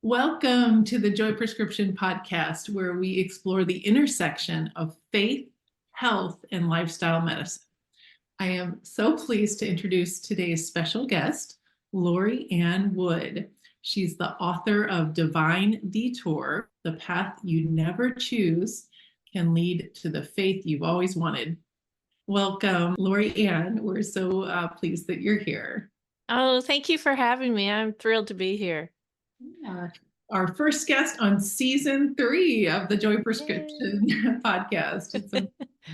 Welcome to the Joy Prescription podcast, where we explore the intersection of faith, health, and lifestyle medicine. I am so pleased to introduce today's special guest, Lori Ann Wood. She's the author of Divine Detour, The Path You Never Choose Can Lead to the Faith You've Always Wanted. Welcome, Lori Ann. We're so pleased that you're here. Oh, thank you for having me. I'm thrilled to be here. Yeah. Our first guest on season 3 of the Joy Prescription podcast.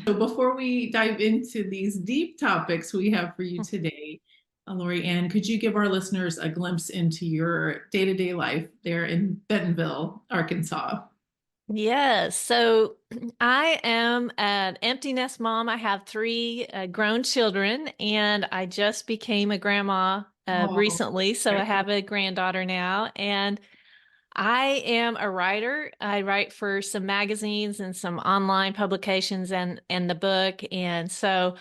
So before we dive into these deep topics we have for you today, Lori Ann, could you give our listeners a glimpse into your day-to-day life there in Bentonville, Arkansas? Yes. So I am an empty nest mom. I have 3 grown children, and I just became a grandma recently. So I have a granddaughter now, and I am a writer. I write for some magazines and some online publications and the book. And so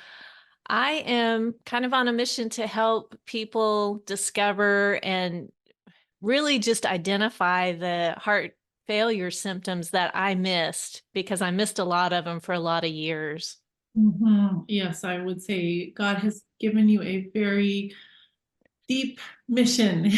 I am kind of on a mission to help people discover and really just identify the heart failure symptoms that I missed, because I missed a lot of them for a lot of years. Yes, I would say God has given you a very deep mission.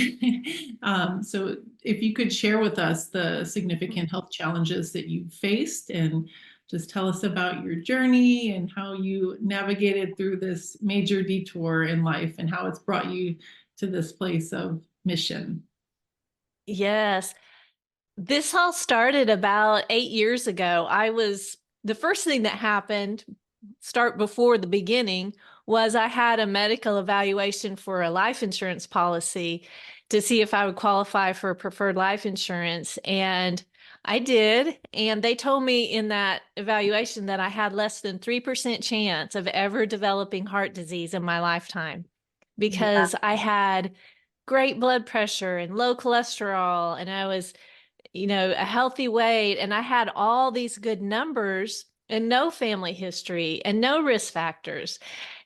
So if you could share with us the significant health challenges that you faced and just tell us about your journey and how you navigated through this major detour in life and how it's brought you to this place of mission. Yes. This all started about 8 years ago. The first thing that happened, start before the beginning, was I had a medical evaluation for a life insurance policy to see if I would qualify for preferred life insurance. And I did. And they told me in that evaluation that I had less than 3% chance of ever developing heart disease in my lifetime, because I had great blood pressure and low cholesterol, and I was a healthy weight, and I had all these good numbers and no family history and no risk factors.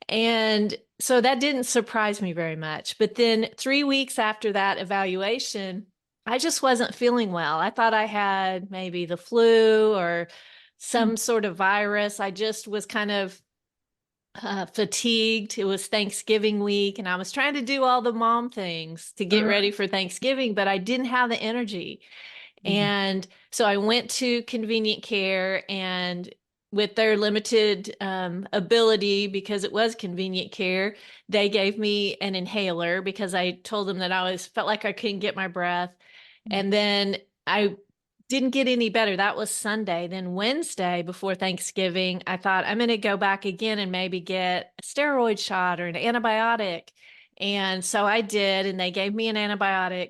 And so that didn't surprise me very much. But then 3 weeks after that evaluation, I just wasn't feeling well. I thought I had maybe the flu or some sort of virus. I just was kind of fatigued. It was Thanksgiving week, and I was trying to do all the mom things to get ready for Thanksgiving, but I didn't have the energy. And so I went to convenient care, and with their limited ability, because it was convenient care, they gave me an inhaler because I told them that I felt like I couldn't get my breath. And then I didn't get any better. That was Sunday. Then Wednesday, before Thanksgiving, I thought I'm going to go back again and maybe get a steroid shot or an antibiotic. And so I did, and they gave me an antibiotic.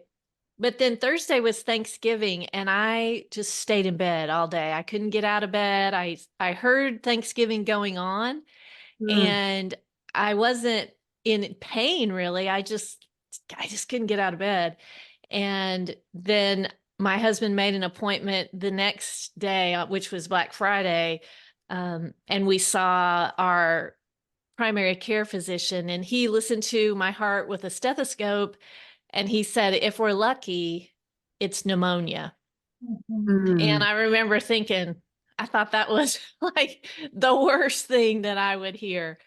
But then Thursday was Thanksgiving, and I just stayed in bed all day. I couldn't get out of bed. I heard Thanksgiving going on, and I wasn't in pain really. I just couldn't get out of bed. And then my husband made an appointment the next day, which was Black Friday, and we saw our primary care physician, and he listened to my heart with a stethoscope, and he said, if we're lucky, it's pneumonia. And I remember thinking, I thought that was like the worst thing that I would hear.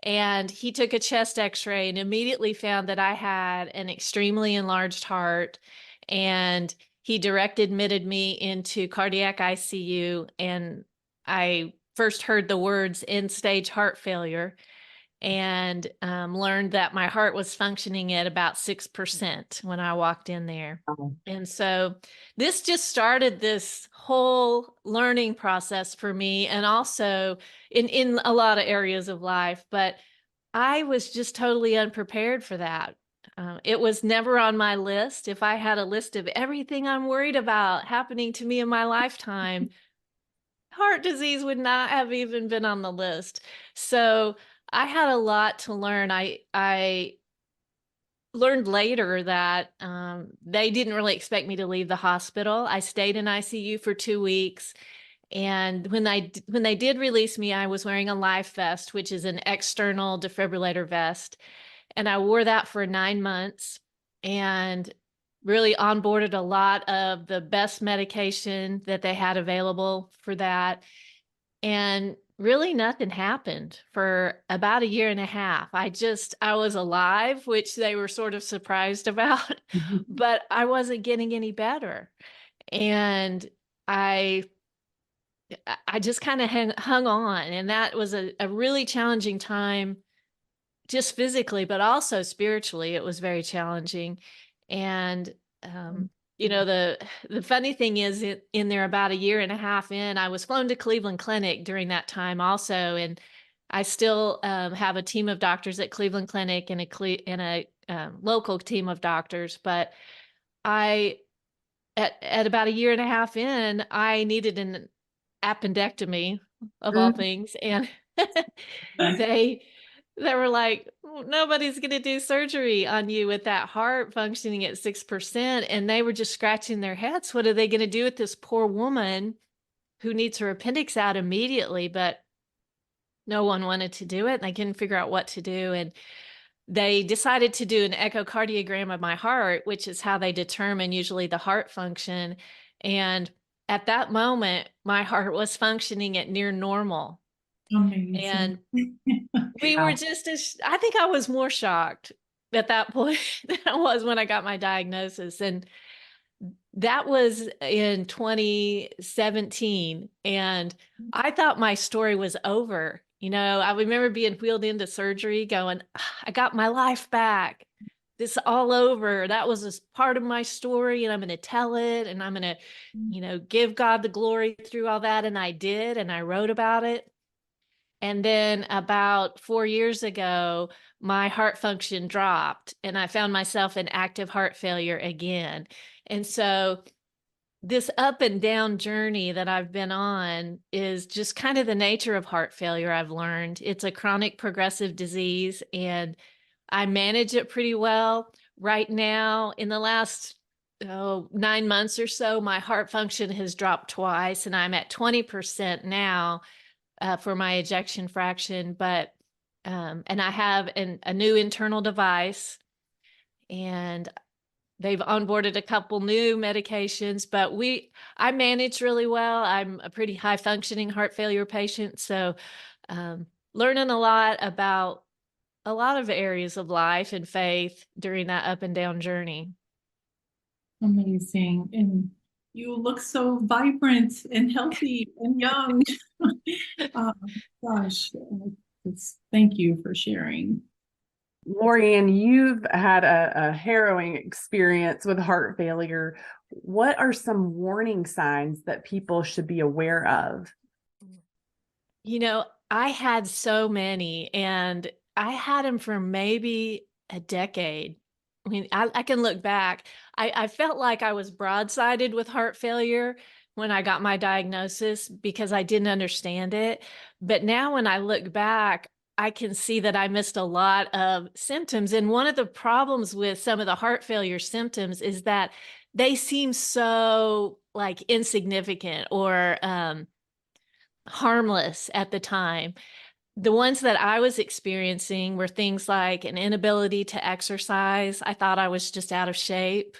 And he took a chest x-ray and immediately found that I had an extremely enlarged heart. And he direct admitted me into cardiac ICU. And I first heard the words end-stage heart failure, and learned that my heart was functioning at about 6% when I walked in there. And so this just started this whole learning process for me, and also in a lot of areas of life. But I was just totally unprepared for that. It was never on my list. If I had a list of everything I'm worried about happening to me in my lifetime, heart disease would not have even been on the list. So I had a lot to learn. I learned later that they didn't really expect me to leave the hospital. I stayed in ICU for 2 weeks. And when they did release me, I was wearing a life vest, which is an external defibrillator vest. And I wore that for 9 months. And really onboarded a lot of the best medication that they had available for that. And really nothing happened for about a year and a half. I was alive, which they were sort of surprised about, Mhm. but I wasn't getting any better. And I I just kind of hung on. And that was a really challenging time, just physically, but also spiritually. It was very challenging. And, um, the funny thing is in there about a year and a half in, I was flown to Cleveland Clinic during that time also. And I still have a team of doctors at Cleveland Clinic and a local team of doctors. But I, at about a year and a half in, I needed an appendectomy of all Mm. things. And Okay. they they were like, "Oh, nobody's gonna do surgery on you with that heart functioning at 6%." And they were just scratching their heads. What are they gonna do with this poor woman who needs her appendix out immediately? But no one wanted to do it. And they couldn't figure out what to do. And they decided to do an echocardiogram of my heart, which is how they determine usually the heart function. And at that moment, my heart was functioning at near normal. Amazing. And we were Wow. just as I think I was more shocked at that point than I was when I got my diagnosis. And that was in 2017. And I thought my story was over. I remember being wheeled into surgery going, "Ah, I got my life back. This all over. That was a part of my story, and I'm going to tell it, and I'm going to, give God the glory through all that." And I did, and I wrote about it. And then about 4 years ago, my heart function dropped and I found myself in active heart failure again. And so this up and down journey that I've been on is just kind of the nature of heart failure, I've learned. It's a chronic progressive disease and I manage it pretty well. Right now, in the last 9 months or so, my heart function has dropped twice and I'm at 20% now for my ejection fraction. But and I have a new internal device, and they've onboarded a couple new medications. But I manage really well. I'm a pretty high functioning heart failure patient, so um, learning a lot about a lot of areas of life and faith during that up and down journey. Amazing. And you look so vibrant and healthy and young. Gosh, thank you for sharing. Lorianne, you've had a harrowing experience with heart failure. What are some warning signs that people should be aware of? I had so many, and I had them for maybe a decade. I mean, I can look back. I felt like I was broadsided with heart failure when I got my diagnosis because I didn't understand it. But now when I look back, I can see that I missed a lot of symptoms. And one of the problems with some of the heart failure symptoms is that they seem so like insignificant or harmless at the time. The ones that I was experiencing were things like an inability to exercise. I thought I was just out of shape.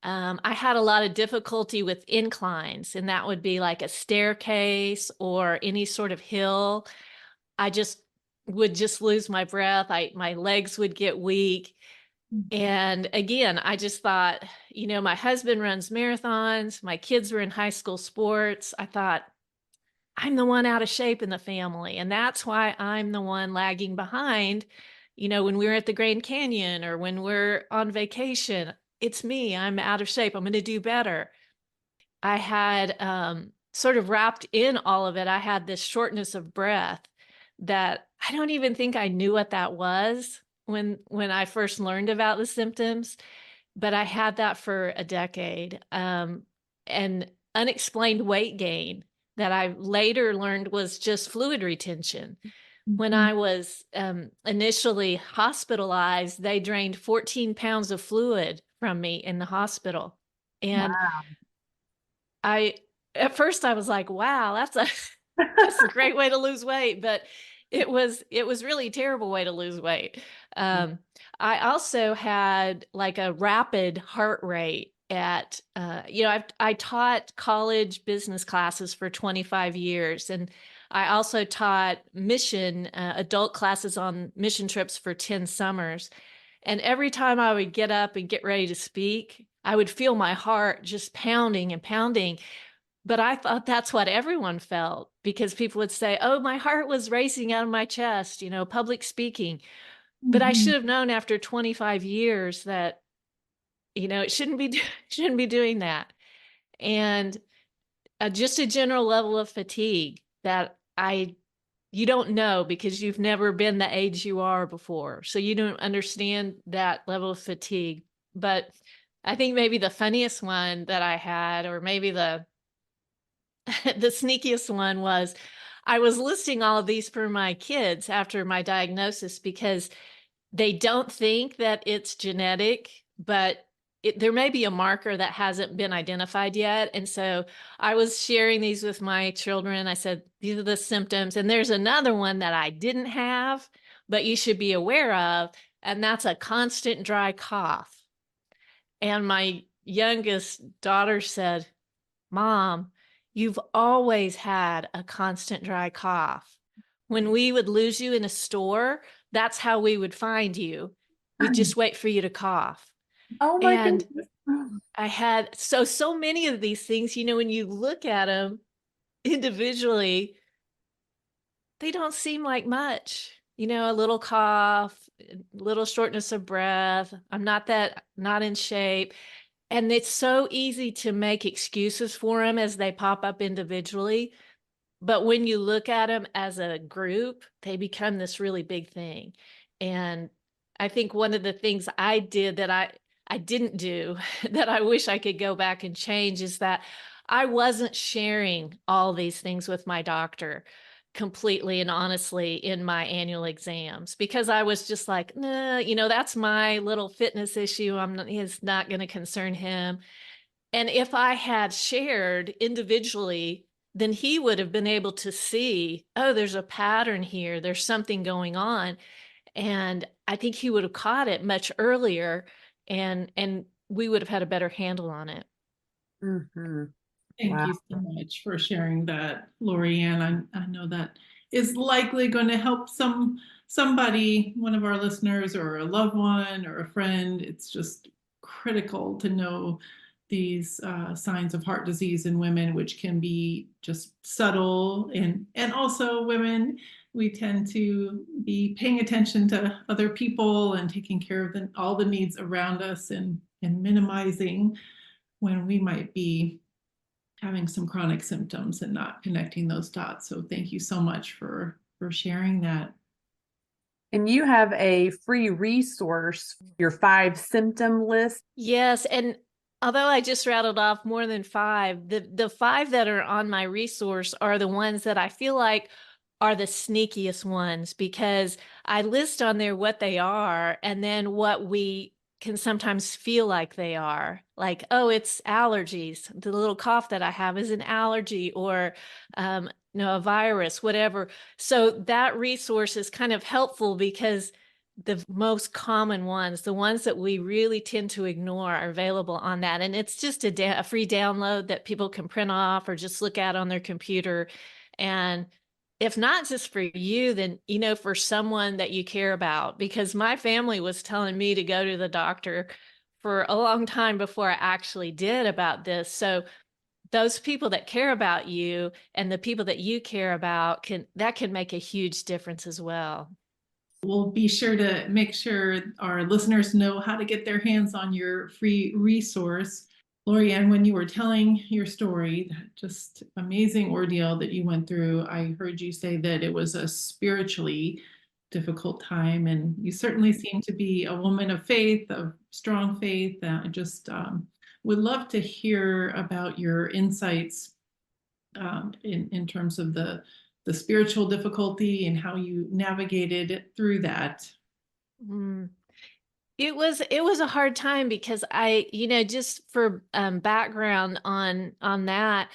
I had a lot of difficulty with inclines, and that would be like a staircase or any sort of hill. I just would just lose my breath. My legs would get weak. And again, I just thought, my husband runs marathons, my kids were in high school sports. I thought, I'm the one out of shape in the family. And that's why I'm the one lagging behind. When we're at the Grand Canyon or when we're on vacation, it's me. I'm out of shape. I'm going to do better. I had sort of wrapped in all of it. I had this shortness of breath that I don't even think I knew what that was when I first learned about the symptoms, but I had that for a decade. And unexplained weight gain that I later learned was just fluid retention. When Mhm. I was initially hospitalized, they drained 14 pounds of fluid from me in the hospital. And Wow. at first I was like, wow, that's a great way to lose weight. But It was really a terrible way to lose weight. Um, I also had like a rapid heart rate at, I taught college business classes for 25 years, and I also taught adult classes on mission trips for 10 summers. And every time I would get up and get ready to speak, I would feel my heart just pounding and pounding. But I thought that's what everyone felt, because people would say, "Oh, my heart was racing out of my chest," public speaking. But I Mhm. should have known after 25 years that, it shouldn't be shouldn't be doing that. And just a general level of fatigue that I you don't know because you've never been the age you are before. So you don't understand that level of fatigue. But I think maybe the funniest one that I had, or maybe the the sneakiest one, was I was listing all of these for my kids after my diagnosis because they don't think that it's genetic, but there may be a marker that hasn't been identified yet. And so I was sharing these with my children. I said, these are the symptoms. And there's another one that I didn't have, but you should be aware of. And that's a constant dry cough. And my youngest daughter said, "Mom, you've always had a constant dry cough. When we would lose you in a store, that's how we would find you. We'd just wait for you to cough." Oh my And goodness. I had so many of these things, when you look at them individually, they don't seem like much. A little cough, a little shortness of breath. I'm not in shape. And it's so easy to make excuses for them as they pop up individually. But when you look at them as a group, they become this really big thing. And I think one of the things I did that I didn't do that I wish I could go back and change is that I wasn't sharing all these things with my doctor completely and honestly in my annual exams, because I was just like, nah, that's my little fitness issue. It's not going to concern him. And if I had shared individually, then he would have been able to see, oh, there's a pattern here. There's something going on. And I think he would have caught it much earlier, and we would have had a better handle on it. Mhm. Thank Wow. you so much for sharing that, Lorianne. I know that is likely going to help somebody, one of our listeners, or a loved one, or a friend. It's just critical to know these signs of heart disease in women, which can be just subtle, and also women. We tend to be paying attention to other people and taking care of all the needs around us, and minimizing when we might be having some chronic symptoms and not connecting those dots. So thank you so much for sharing that. And you have a free resource, your 5 symptom list. Yes, and although I just rattled off more than five, the five that are on my resource are the ones that I feel like are the sneakiest ones, because I list on there what they are and then what we can sometimes feel like they are. Like, oh, it's allergies. The little cough that I have is an allergy, or a virus, whatever. So that resource is kind of helpful because the most common ones, the ones that we really tend to ignore, are available on that. And it's just a free download that people can print off or just look at on their computer. And if not just for you, then, for someone that you care about, because my family was telling me to go to the doctor for a long time before I actually did about this. So those people that care about you and the people that you care about can make a huge difference as well. We'll be sure to make sure our listeners know how to get their hands on your free resource. Lorianne, when you were telling your story, that just amazing ordeal that you went through, I heard you say that it was a spiritually difficult time, and you certainly seem to be a woman of faith, of strong faith. I just would love to hear about your insights in terms of the spiritual difficulty and how you navigated through that. Mm. It was a hard time because just for background on that,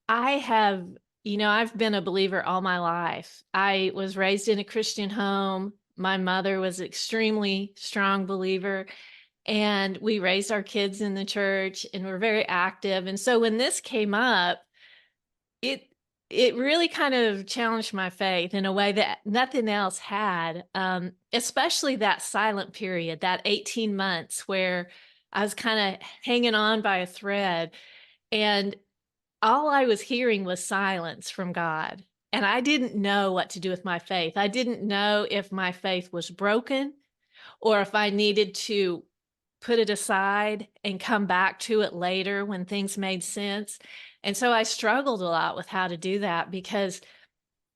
I have I've been a believer all my life. I was raised in a Christian home. My mother was an extremely strong believer, and we raised our kids in the church and we're very active. And so when this came up, it it really kind of challenged my faith in a way that nothing else had, especially that silent period, that 18 months where I was kind of hanging on by a thread. And all I was hearing was silence from God. And I didn't know what to do with my faith. I didn't know if my faith was broken or if I needed to put it aside and come back to it later when things made sense. And so I struggled a lot with how to do that, because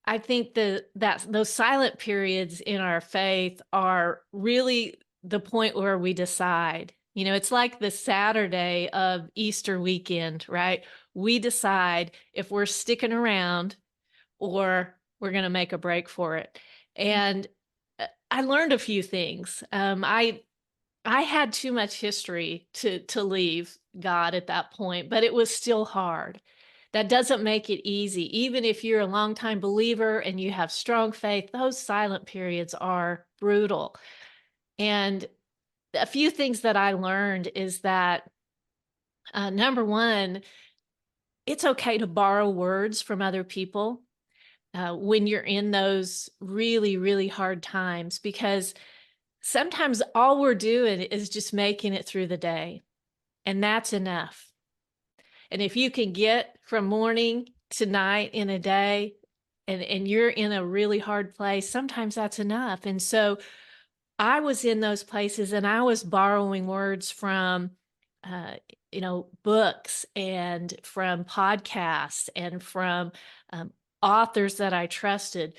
I think that those silent periods in our faith are really the point where we decide. It's like the Saturday of Easter weekend, right? We decide if we're sticking around or we're going to make a break for it. And I learned a few things. I had too much history to leave God at that point, but it was still hard. That doesn't make it easy. Even if you're a longtime believer and you have strong faith, those silent periods are brutal. And a few things that I learned is that, number one, it's okay to borrow words from other people when you're in those really, really hard times, because sometimes all we're doing is just making it through the day, and that's enough. And if you can get from morning to night in a day, and you're in a really hard place, sometimes that's enough. And so I was in those places and I was borrowing words from, uh, books and from podcasts and from um, authors that I trusted,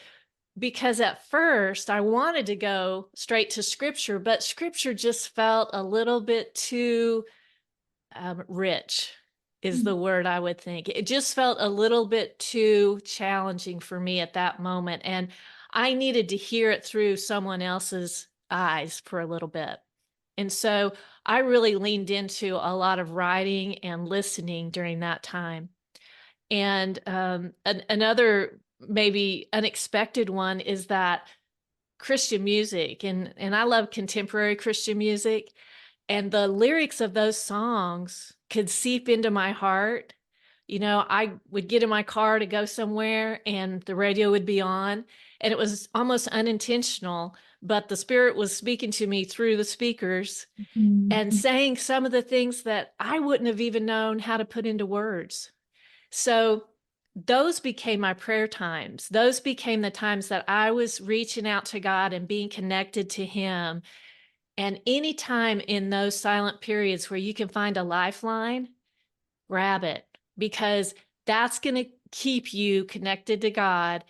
because at first I wanted to go straight to scripture, but scripture just felt a little bit too rich is the word I would think. It just felt a little bit too challenging for me at that moment. And I needed to hear it through someone else's eyes for a little bit. And so I really leaned into a lot of writing and listening during that time. And another maybe unexpected one is that Christian music, and I love contemporary Christian music, and the lyrics of those songs could seep into my heart. I would get in my car to go somewhere and the radio would be on, and it was almost unintentional, but the Spirit was speaking to me through the speakers and saying some of the things that I wouldn't have even known how to put into words. So those became my prayer times. Those became the times that I was reaching out to God and being connected to Him. And anytime in those silent periods where you can find a lifeline, grab it, because that's going to keep you connected to God.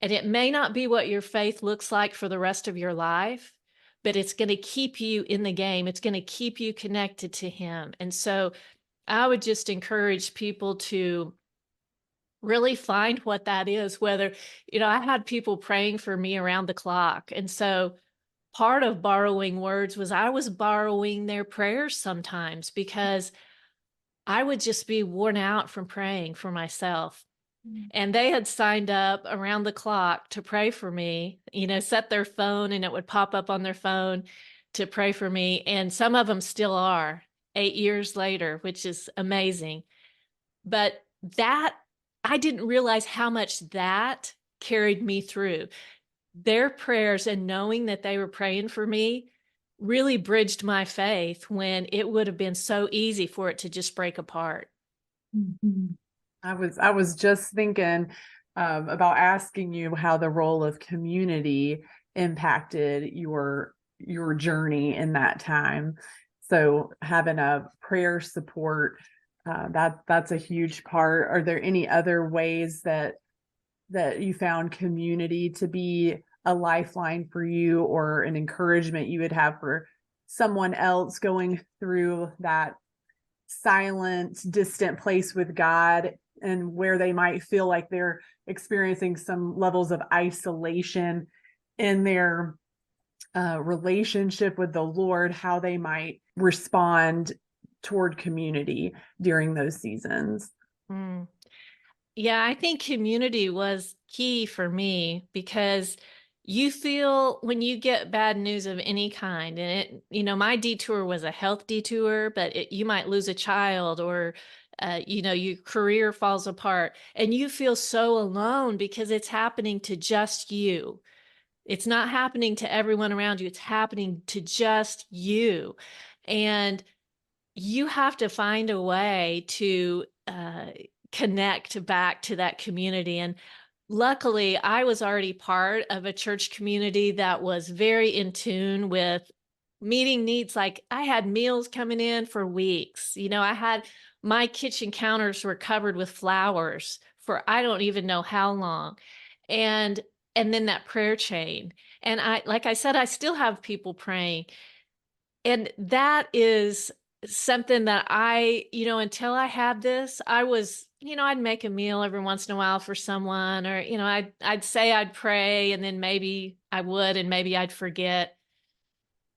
And it may not be what your faith looks like for the rest of your life, but it's going to keep you in the game. It's going to keep you connected to Him. And so I would just encourage people to really find what that is. Whether, I had people praying for me around the clock. And so part of borrowing words was I was borrowing their prayers sometimes, because I would just be worn out from praying for myself. And they had signed up around the clock to pray for me, set their phone and it would pop up on their phone to pray for me. And some of them still are 8 years later, which is amazing. But that, I didn't realize how much that carried me through. Their prayers and knowing that they were praying for me really bridged my faith when it would have been so easy for it to just break apart. I was just thinking about asking you how the role of community impacted your journey in that time. So having a prayer support, that's a huge part. Are there any other ways that you found community to be a lifeline for you, or an encouragement you would have for someone else going through that silent, distant place with God, and where they might feel like they're experiencing some levels of isolation in their relationship with the Lord, how they might respond toward community during those seasons? Yeah, I think community was key for me because you feel when you get bad news of any kind, and my detour was a health detour, but you might lose a child or, your career falls apart and you feel so alone because it's happening to just you. It's not happening to everyone around you. It's happening to just you. And you have to find a way to connect back to that community. And luckily, I was already part of a church community that was very in tune with meeting needs. Like I had meals coming in for weeks. I had my kitchen counters were covered with flowers for I don't even know how long. And then that prayer chain. And like I said, I still have people praying. And that is something that until I had this, I was, I'd make a meal every once in a while for someone, or, I'd say I'd pray and then maybe I would, and maybe I'd forget.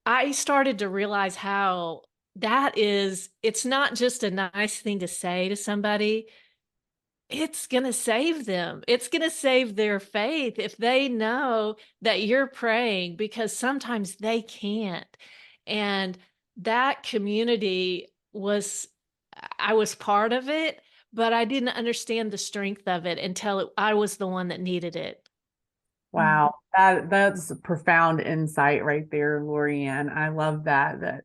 I started to realize how it's not just a nice thing to say to somebody. It's gonna save them. It's gonna save their faith if they know that you're praying, because sometimes they can't. And that community was I was part of it, but I didn't understand the strength of it until I was the one that needed it. Wow, that's profound insight right there, Lorianne. I love that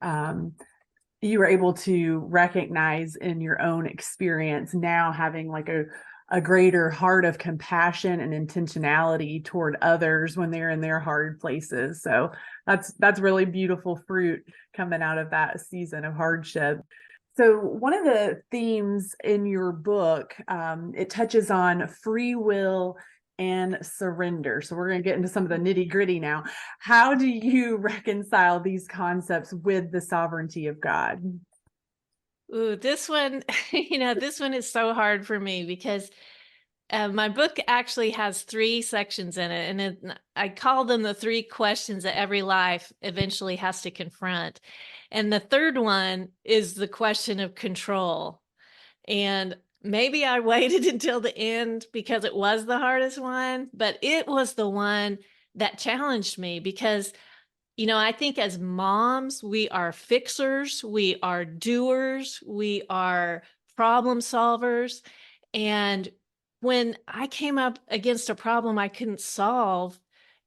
um, you were able to recognize in your own experience now having like a greater heart of compassion and intentionality toward others when they're in their hard places. So that's really beautiful fruit coming out of that season of hardship. So one of the themes in your book, it touches on free will and surrender. So we're going to get into some of the nitty gritty now. How do you reconcile these concepts with the sovereignty of God? Ooh, this one, this one is so hard for me because my book actually has 3 sections in it, and I call them the 3 questions that every life eventually has to confront. And the third one is the question of control. And maybe I waited until the end because it was the hardest one, but it was the one that challenged me because I think as moms, we are fixers, we are doers, we are problem solvers. And when I came up against a problem I couldn't solve,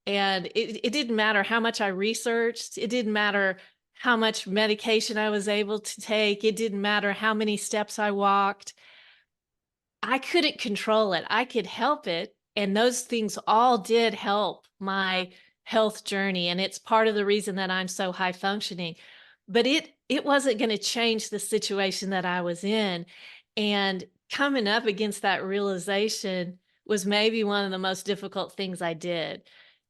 and it didn't matter how much I researched, it didn't matter how much medication I was able to take, it didn't matter how many steps I walked, I couldn't control it. I could help it. And those things all did help my health journey. And it's part of the reason that I'm so high functioning. But it wasn't going to change the situation that I was in. And coming up against that realization was maybe one of the most difficult things I did.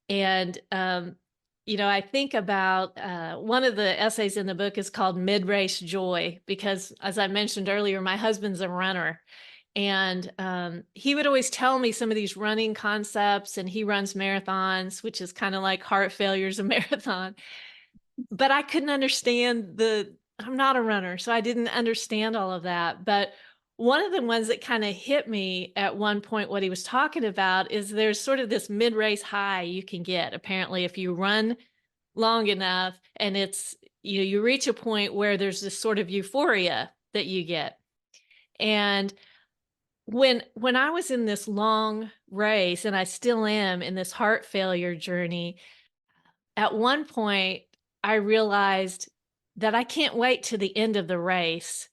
And I think about one of the essays in the book is called Mid-Race Joy, because as I mentioned earlier, my husband's a runner. And he would always tell me some of these running concepts, and he runs marathons, which is kind of like heart failure is a marathon. But I couldn't understand I'm not a runner, so I didn't understand all of that. But one of the ones that kind of hit me at one point, what he was talking about, is there's sort of this mid-race high you can get, apparently, if you run long enough, and it's, you reach a point where there's this sort of euphoria that you get. And when I was in this long race, and I still am in this heart failure journey, at one point I realized that I can't wait to the end of the race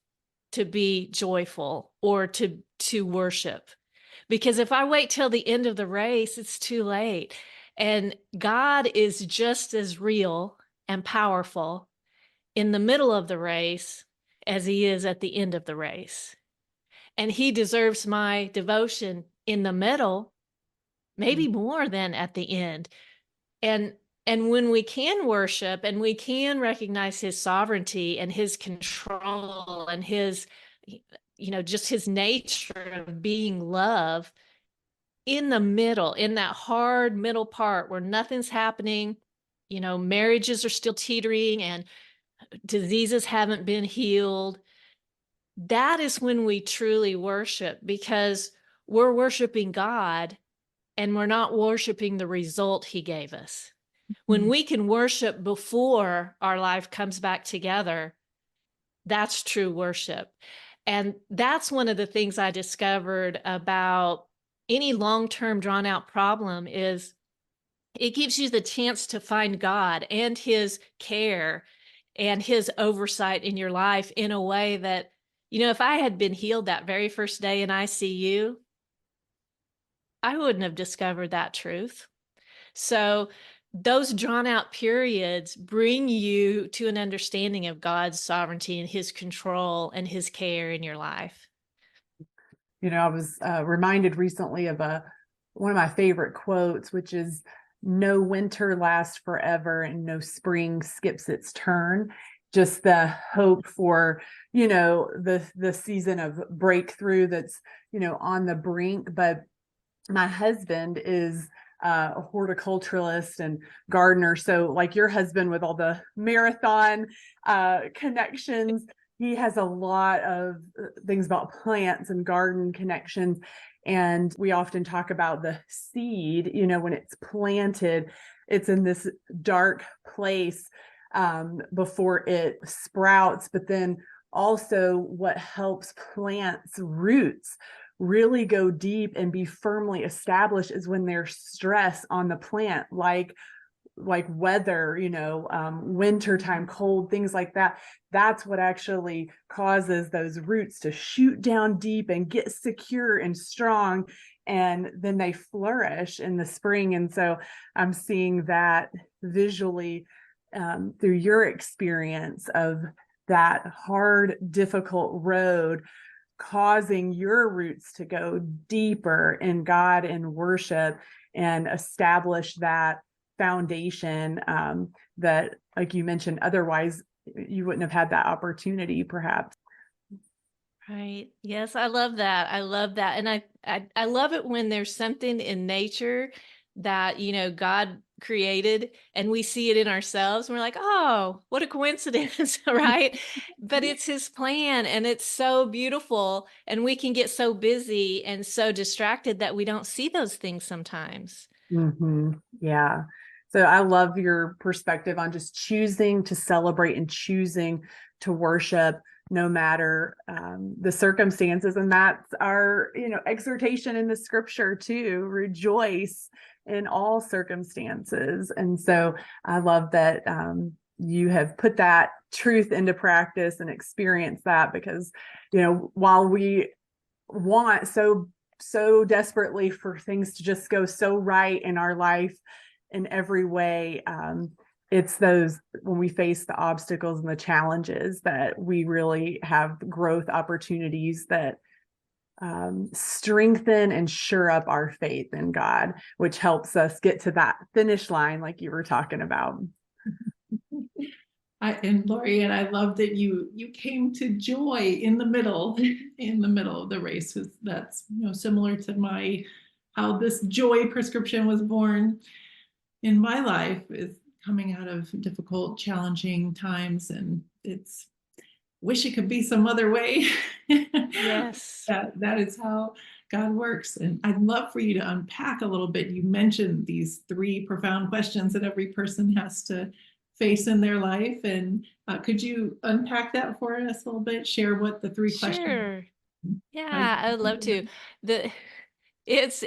to be joyful or to worship. Because if I wait till the end of the race, it's too late. And God is just as real and powerful in the middle of the race as he is at the end of the race. And he deserves my devotion in the middle, maybe more than at the end. And when we can worship and we can recognize his sovereignty and his control and his, just his nature of being love, in the middle, in that hard middle part where nothing's happening, marriages are still teetering and diseases haven't been healed, that is when we truly worship, because we're worshiping God and we're not worshiping the result he gave us. When we can worship before our life comes back together, that's true worship. And that's one of the things I discovered about any long-term drawn out problem is it gives you the chance to find God and his care and his oversight in your life in a way that, if I had been healed that very first day in ICU, I wouldn't have discovered that truth. So those drawn out periods bring you to an understanding of God's sovereignty and his control and his care in your life. I was reminded recently of one of my favorite quotes, which is, "No winter lasts forever and no spring skips its turn." Just the hope for, the season of breakthrough that's, on the brink. But my husband is a horticulturalist and gardener. So like your husband with all the marathon connections, he has a lot of things about plants and garden connections. And we often talk about the seed, when it's planted, it's in this dark place before it sprouts. But then also what helps plants' roots really go deep and be firmly established is when there's stress on the plant, like weather, wintertime, cold, things like that. That's what actually causes those roots to shoot down deep and get secure and strong. And then they flourish in the spring. And so I'm seeing that visually through your experience of that hard, difficult road, causing your roots to go deeper in God and worship and establish that foundation that, like you mentioned, otherwise you wouldn't have had that opportunity, perhaps. Right. Yes, I love that. I love that. And I love it when there's something in nature that, God created and we see it in ourselves and we're like, oh, what a coincidence, right? But it's his plan and it's so beautiful and we can get so busy and so distracted that we don't see those things sometimes. Mm-hmm. Yeah. So I love your perspective on just choosing to celebrate and choosing to worship no matter the circumstances. And that's our, exhortation in the scripture too. Rejoice in all circumstances. And so I love that you have put that truth into practice and experienced that because, while we want so desperately for things to just go so right in our life in every way, it's those when we face the obstacles and the challenges that we really have growth opportunities that strengthen and shore up our faith in God, which helps us get to that finish line like you were talking about. And Lori, and I love that you came to joy in the middle of the race. That's similar to how this joy prescription was born in my life, is coming out of difficult, challenging times, and it's wish it could be some other way. Yes. that is how God works. And I'd love for you to unpack a little bit. You mentioned these 3 profound questions that every person has to face in their life. And could you unpack that for us a little bit? Share what the 3 questions. Sure. Yeah, I would love to. It's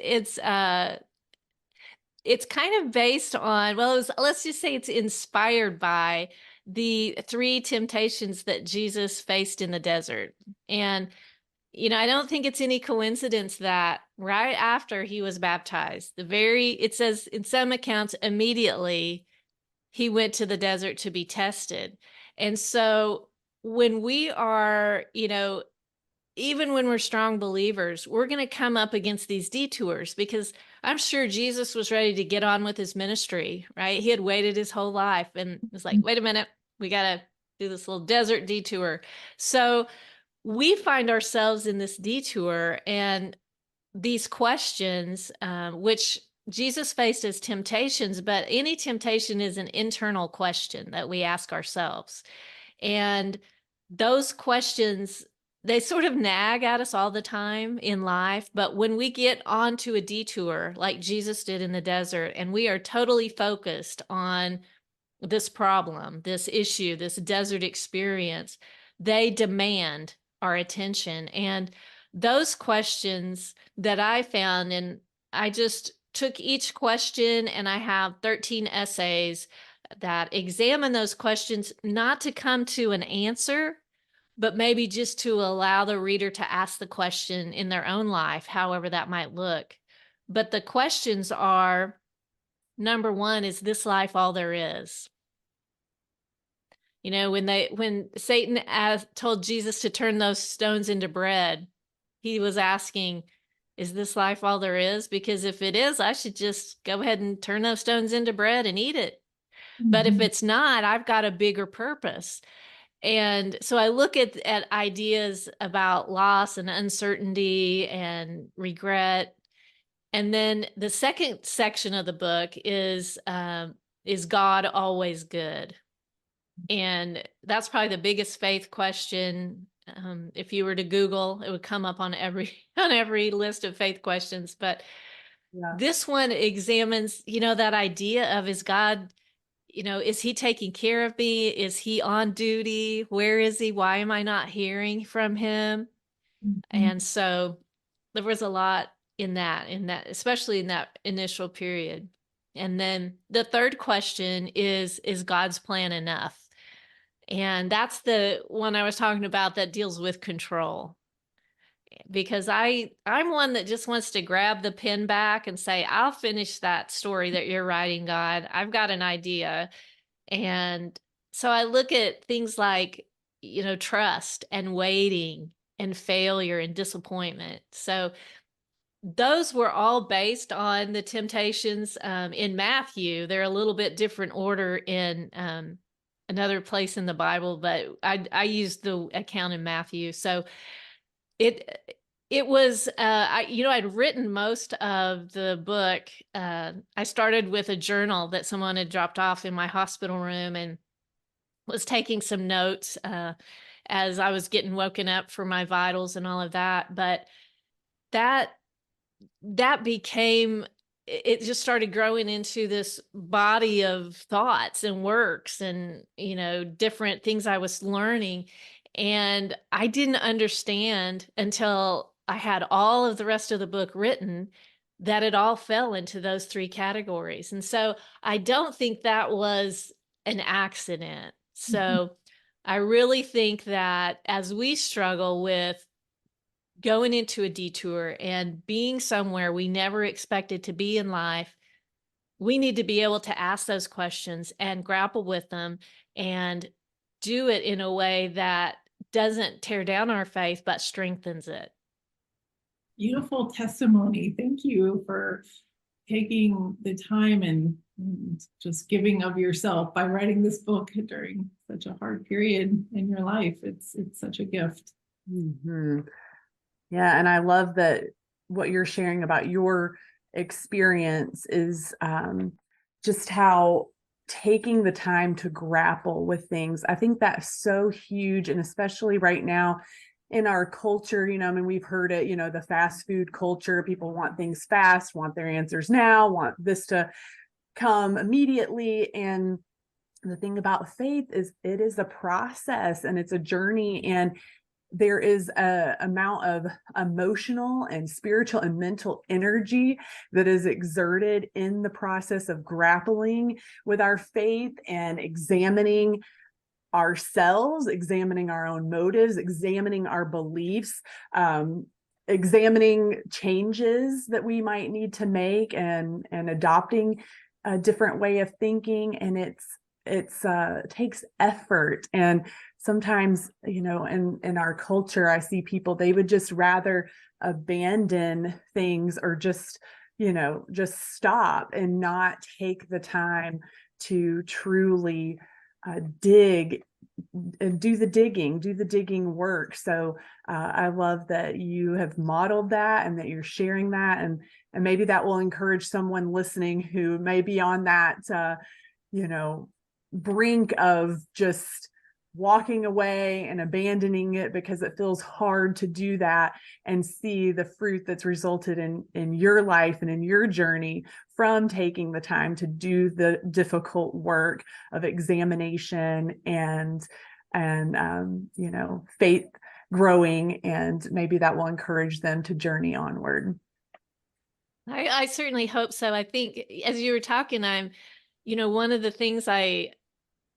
kind of based on, let's just say it's inspired by the 3 temptations that Jesus faced in the desert. And, I don't think it's any coincidence that right after he was baptized, it says in some accounts, immediately he went to the desert to be tested. And so when we are, even when we're strong believers, we're going to come up against these detours because I'm sure Jesus was ready to get on with his ministry, right? He had waited his whole life and was like, wait a minute, we got to do this little desert detour. So we find ourselves in this detour and these questions, which Jesus faced as temptations, but any temptation is an internal question that we ask ourselves. And those questions they sort of nag at us all the time in life, but when we get onto a detour like Jesus did in the desert, and we are totally focused on this problem, this issue, this desert experience, they demand our attention. And those questions that I found, and I just took each question, and I have 13 essays that examine those questions, not to come to an answer, but maybe just to allow the reader to ask the question in their own life, however that might look. But the questions are, number one, is this life all there is? You know, when Satan told Jesus to turn those stones into bread, he was asking, is this life all there is? Because if it is, I should just go ahead and turn those stones into bread and eat it. But if it's not, I've got a bigger purpose. And so I look at ideas about loss and uncertainty and regret. And then the second section of the book is God always good? And that's probably the biggest faith question. If you were to Google, it would come up on every list of faith questions. But Yeah. this one examines, that idea of, is God, is he taking care of me? Is he on duty? Where is he? Why am I not hearing from him? And so there was a lot in that, especially in that initial period. And then the third question is God's plan enough? And that's the one I was talking about that deals with control. Because I'm one that just wants to grab the pen back and say, I'll finish that story that you're writing, God. I've got an idea. And so I look at things like, trust and waiting and failure and disappointment. So those were all based on the temptations in Matthew. They're a little bit different order in another place in the Bible, but I used the account in Matthew. So it was I'd written most of the book. I started with a journal that someone had dropped off in my hospital room, and was taking some notes as I was getting woken up for my vitals and all of that. But that became, it just started growing into this body of thoughts and works and, different things I was learning. And I didn't understand until I had all of the rest of the book written that it all fell into those three categories. And so I don't think that was an accident. So I really think that as we struggle with going into a detour and being somewhere we never expected to be in life, we need to be able to ask those questions and grapple with them and do it in a way that doesn't tear down our faith, but strengthens it. Beautiful testimony. Thank you for taking the time and just giving of yourself by writing this book during such a hard period in your life. It's such a gift. Mm-hmm. Yeah, and I love that what you're sharing about your experience is just how taking the time to grapple with things. I think that's so huge, and especially right now in our culture, we've heard it, the fast food culture. People want things fast, want their answers now, want this to come immediately. And the thing about faith is it is a process and it's a journey, and there is a amount of emotional and spiritual and mental energy that is exerted in the process of grappling with our faith and examining ourselves, examining our own motives, examining our beliefs, examining changes that we might need to make, and adopting a different way of thinking. And it takes effort. And sometimes, in our culture, I see people, they would just rather abandon things or just stop and not take the time to truly dig and do the digging work. So I love that you have modeled that and that you're sharing that, and maybe that will encourage someone listening who may be on that brink of just walking away and abandoning it because it feels hard to do that, and see the fruit that's resulted in your life and in your journey from taking the time to do the difficult work of examination and faith growing, and maybe that will encourage them to journey onward. I certainly hope so. I think as you were talking, one of the things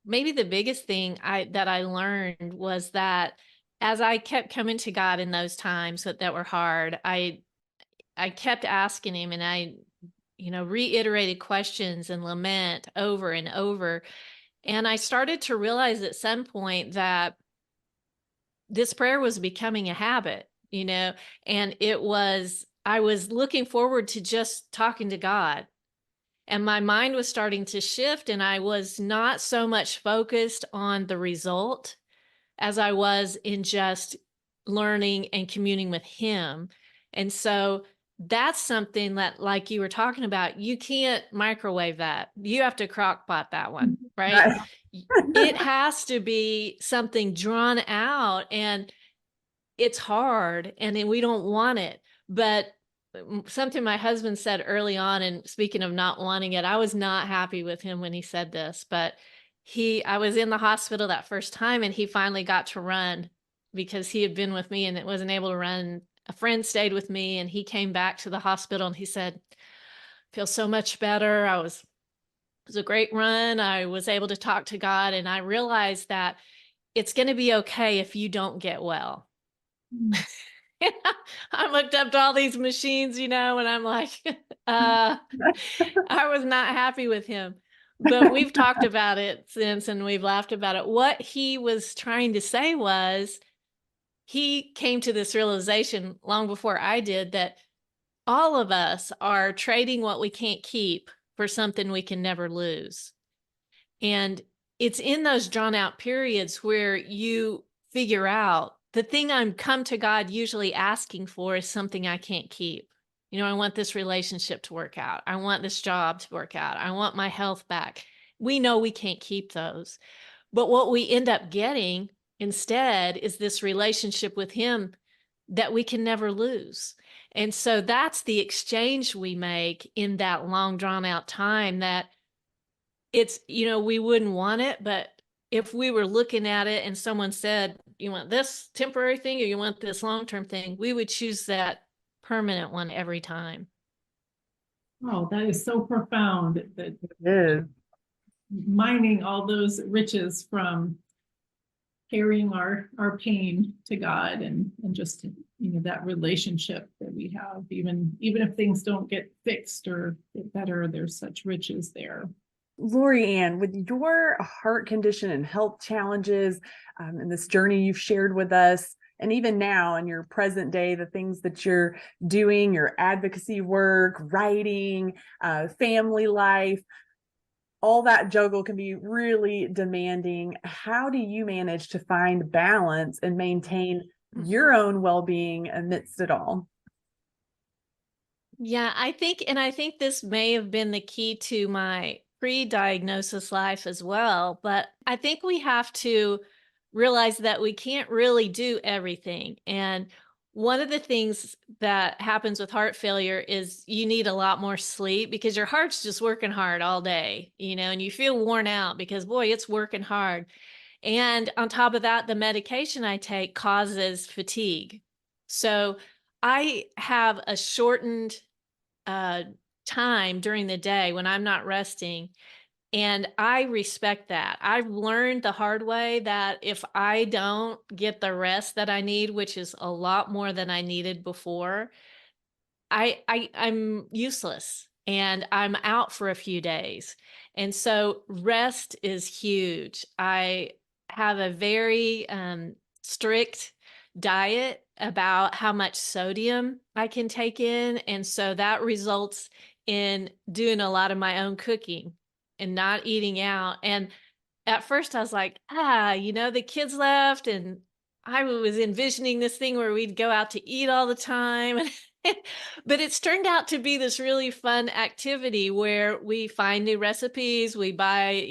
maybe the biggest thing that I learned was that as I kept coming to God in those times that were hard, I kept asking him, and I, reiterated questions and lament over and over. And I started to realize at some point that this prayer was becoming a habit, and I was looking forward to just talking to God. And my mind was starting to shift, and I was not so much focused on the result as I was in just learning and communing with him. And so that's something that, like you were talking about, you can't microwave that. You have to crock pot that one, right? Right. It has to be something drawn out, and it's hard, and then we don't want it. But something my husband said early on, and speaking of not wanting it, I was not happy with him when he said this, but I was in the hospital that first time, and he finally got to run because he had been with me and wasn't able to run. A friend stayed with me, and he came back to the hospital, and he said, "Feel so much better. It was a great run. I was able to talk to God, and I realized that it's going to be okay if you don't get well." I'm hooked up to all these machines, and I'm like, I was not happy with him. But we've talked about it since, and we've laughed about it. What he was trying to say was, he came to this realization long before I did, that all of us are trading what we can't keep for something we can never lose. And it's in those drawn out periods where you figure out the thing I'm come to God usually asking for is something I can't keep. I want this relationship to work out. I want this job to work out. I want my health back. We know we can't keep those. But what we end up getting instead is this relationship with him that we can never lose. And so that's the exchange we make in that long drawn out time, that it's, we wouldn't want it, but if we were looking at it and someone said, "You want this temporary thing or you want this long-term thing?" we would choose that permanent one every time. Oh, that is so profound, that It is. mining all those riches from carrying our pain to God, and just that relationship that we have, even if things don't get fixed or get better, there's such riches there. Lori Ann, with your heart condition and health challenges, and this journey you've shared with us, and even now in your present day, the things that you're doing, your advocacy work, writing, family life, all that juggle can be really demanding. How do you manage to find balance and maintain your own well-being amidst it all? Yeah, I think this may have been the key to my pre-diagnosis life as well, but I think we have to realize that we can't really do everything. And one of the things that happens with heart failure is you need a lot more sleep, because your heart's just working hard all day, and you feel worn out because, boy, it's working hard. And on top of that, the medication I take causes fatigue. So I have a shortened uh, time during the day when I'm not resting. And I respect that. I've learned the hard way that if I don't get the rest that I need, which is a lot more than I needed before, I'm useless and I'm out for a few days. And so rest is huge. I have a very strict diet about how much sodium I can take in. And so that results in doing a lot of my own cooking and not eating out. And at first I was like, the kids left, and I was envisioning this thing where we'd go out to eat all the time. But it's turned out to be this really fun activity where we find new recipes. We buy,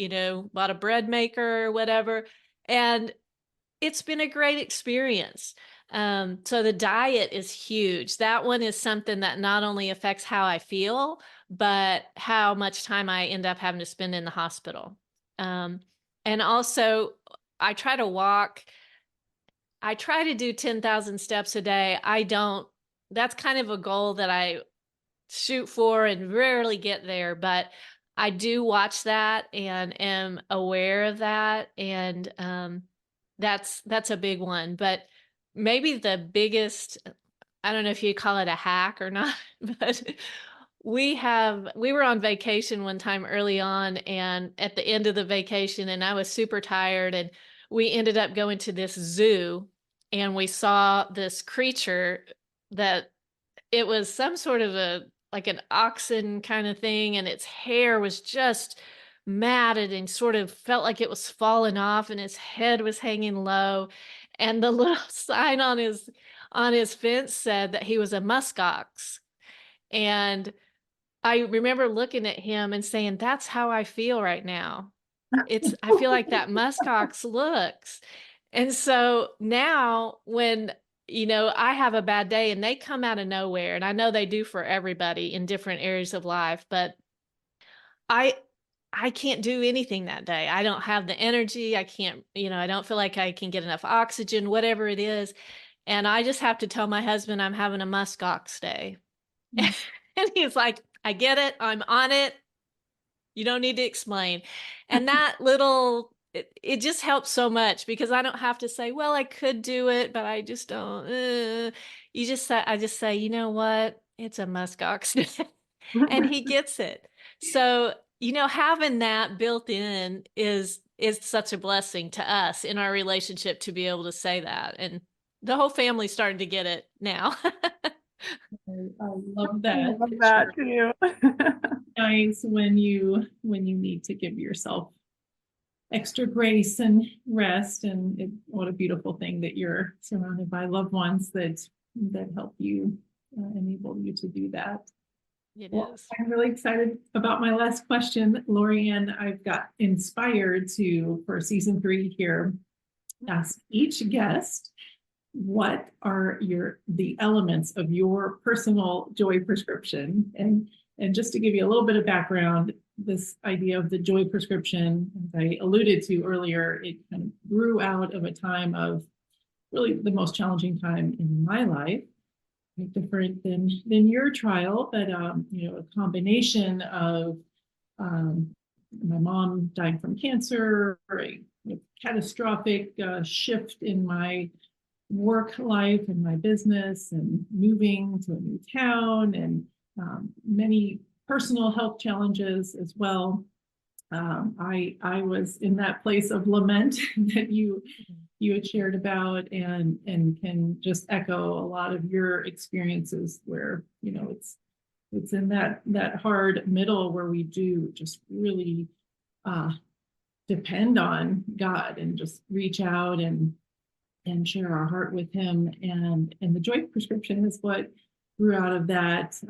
bought a bread maker or whatever. And it's been a great experience. So the diet is huge. That one is something that not only affects how I feel, but how much time I end up having to spend in the hospital. And also, I try to walk. I try to do 10,000 steps a day. I don't, that's kind of a goal that I shoot for and rarely get there, but I do watch that and am aware of that. And that's a big one. But maybe the biggest, I don't know if you call it a hack or not, but we were on vacation one time early on, and at the end of the vacation, and I was super tired, and we ended up going to this zoo, and we saw this creature that it was some sort of a like an oxen kind of thing, and its hair was just matted and sort of felt like it was falling off, and its head was hanging low, and the little sign on his fence said that he was a muskox. And I remember looking at him and saying, "That's how I feel right now. I feel like that muskox looks." And so now when, I have a bad day and they come out of nowhere, and I know they do for everybody in different areas of life, but I I can't do anything that day. I don't have the energy. I can't, I don't feel like I can get enough oxygen, whatever it is. And I just have to tell my husband I'm having a muskox day. Mm. And he's like, "I get it. I'm on it. You don't need to explain." And that it just helps so much because I don't have to say, "Well, I could do it, but I just don't." I just say, "You know what? It's a muskox day." And he gets it. So, having that built in is such a blessing to us in our relationship to be able to say that. And the whole family's starting to get it now. I love I that. love It's that sure too. nice when you need to give yourself extra grace and rest. And what a beautiful thing that you're surrounded by loved ones that help you, enable you to do that. It Well, is. I'm really excited about my last question, Lorianne. I've got inspired to, for season 3 here, ask each guest, what are the elements of your personal joy prescription? And just to give you a little bit of background, this idea of the joy prescription, as I alluded to earlier, it kind of grew out of a time of really the most challenging time in my life, different than your trial, but a combination of my mom dying from cancer, a catastrophic shift in my work life and my business, and moving to a new town, and many personal health challenges as well. I was in that place of lament that you had shared about, and can just echo a lot of your experiences where it's in that hard middle where we do just really depend on God and just reach out and share our heart with him. And the joy prescription is what grew out of that.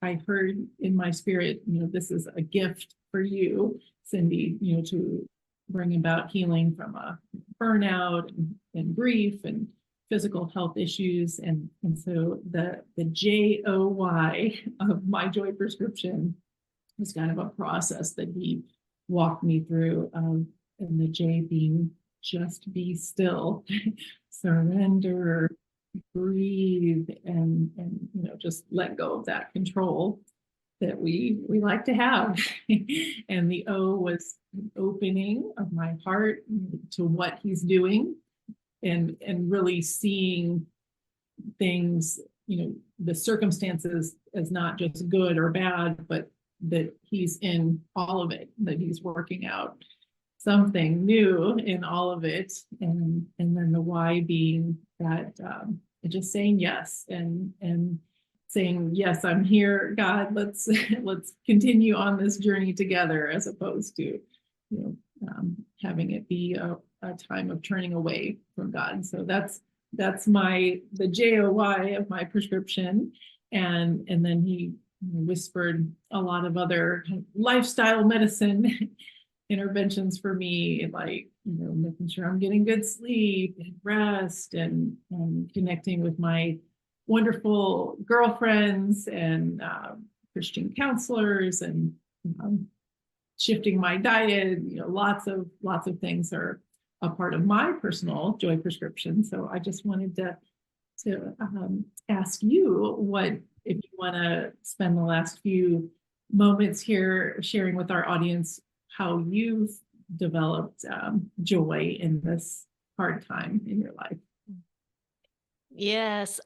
I heard in my spirit, this is a gift for you, Cindy, to bring about healing from a burnout and grief and physical health issues. And so the JOY of my joy prescription was kind of a process that he walked me through. And the J being just be still, surrender, breathe, and just let go of that control that we like to have. And the O was an opening of my heart to what he's doing, and really seeing things, the circumstances as not just good or bad, but that he's in all of it, that he's working out something new in all of it. And then the why being that just saying yes, and saying, yes, I'm here, God, let's continue on this journey together, as opposed to having it be a time of turning away from God. So that's the JOY of my prescription. And then he whispered a lot of other lifestyle medicine interventions for me, like, making sure I'm getting good sleep and rest, and connecting with my wonderful girlfriends and Christian counselors, and um, shifting my diet. Lots of things are a part of my personal joy prescription. So I just wanted to ask you, what, if you want to spend the last few moments here sharing with our audience how you've developed joy in this hard time in your life. Yes.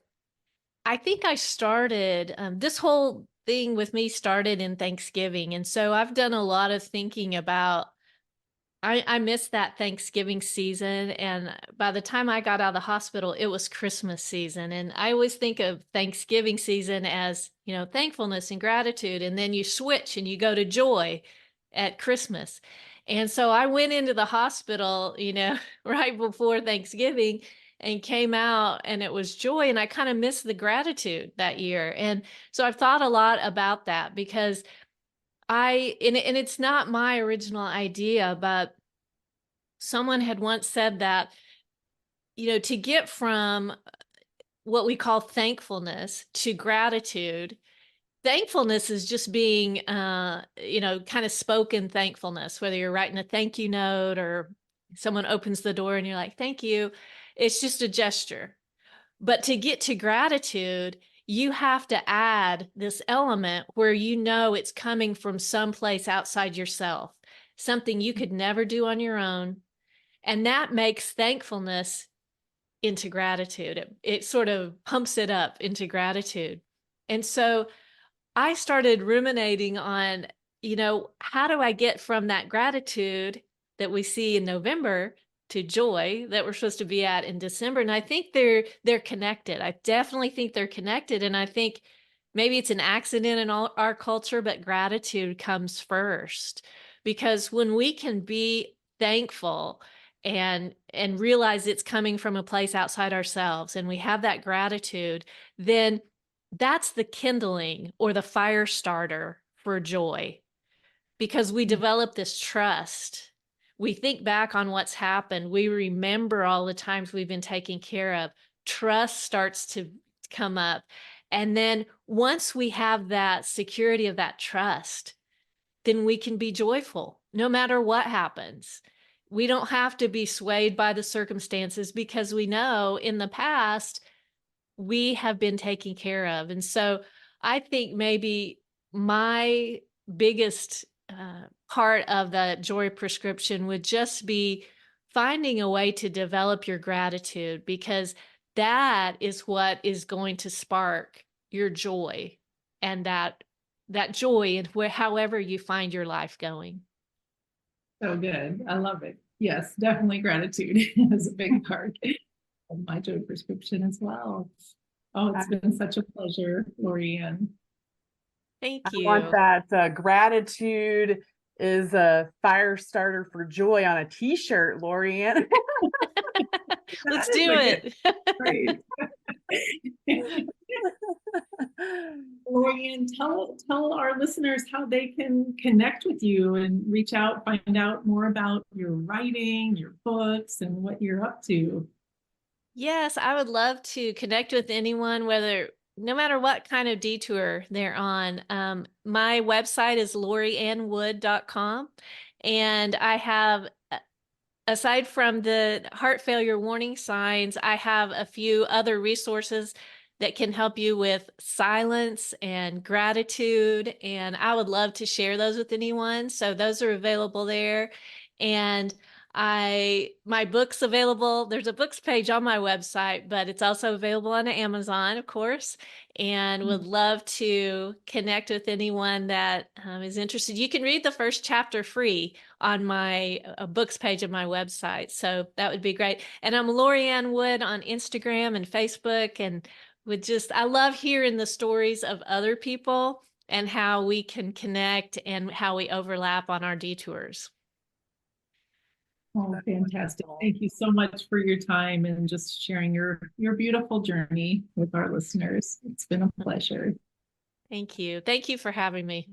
I think I started, this whole thing with me started in Thanksgiving. And so I've done a lot of thinking about, I missed that Thanksgiving season. And by the time I got out of the hospital, it was Christmas season. And I always think of Thanksgiving season as, thankfulness and gratitude. And then you switch and you go to joy at Christmas. And so I went into the hospital, right before Thanksgiving, and came out and it was joy. And I kind of missed the gratitude that year. And so I've thought a lot about that, because and it's not my original idea, but someone had once said that, to get from what we call thankfulness to gratitude, thankfulness is just being, kind of spoken thankfulness, whether you're writing a thank you note or someone opens the door and you're like, thank you. It's just a gesture. But to get to gratitude, you have to add this element where it's coming from someplace outside yourself, something you could never do on your own. And that makes thankfulness into gratitude. It sort of pumps it up into gratitude. And so I started ruminating on, how do I get from that gratitude that we see in November to joy that we're supposed to be at in December? And I think they're connected. I definitely think they're connected. And I think maybe it's an accident in all our culture, but gratitude comes first, because when we can be thankful and realize it's coming from a place outside ourselves, and we have that gratitude, then that's the kindling or the fire starter for joy, because we develop this trust. We think back on what's happened. We remember all the times we've been taken care of. Trust starts to come up. And then once we have that security of that trust, then we can be joyful no matter what happens. We don't have to be swayed by the circumstances, because we know in the past we have been taken care of. And so I think maybe my biggest part of the joy prescription would just be finding a way to develop your gratitude, because that is what is going to spark your joy, and that joy in however you find your life going. So good. I love it. Yes, definitely gratitude is a big part of my joy prescription as well. Oh, it's been such a pleasure, Lorianne. Thank I you. want that gratitude is a fire starter for joy on a t-shirt, Lorianne. Let's do it. Great. Lorianne, tell our listeners how they can connect with you and reach out, find out more about your writing, your books, and what you're up to. Yes, I would love to connect with anyone, no matter what kind of detour they're on. My website is loriannwood.com. And I have, aside from the heart failure warning signs, I have a few other resources that can help you with silence and gratitude. And I would love to share those with anyone. So those are available there. And my book's available. There's a books page on my website, but it's also available on Amazon, of course, and would love to connect with anyone that is interested. You can read the first chapter free on my books page of my website. So that would be great. And I'm Lorianne Wood on Instagram and Facebook, and I love hearing the stories of other people and how we can connect and how we overlap on our detours. Oh, fantastic. Thank you so much for your time and just sharing your beautiful journey with our listeners. It's been a pleasure. Thank you. Thank you for having me.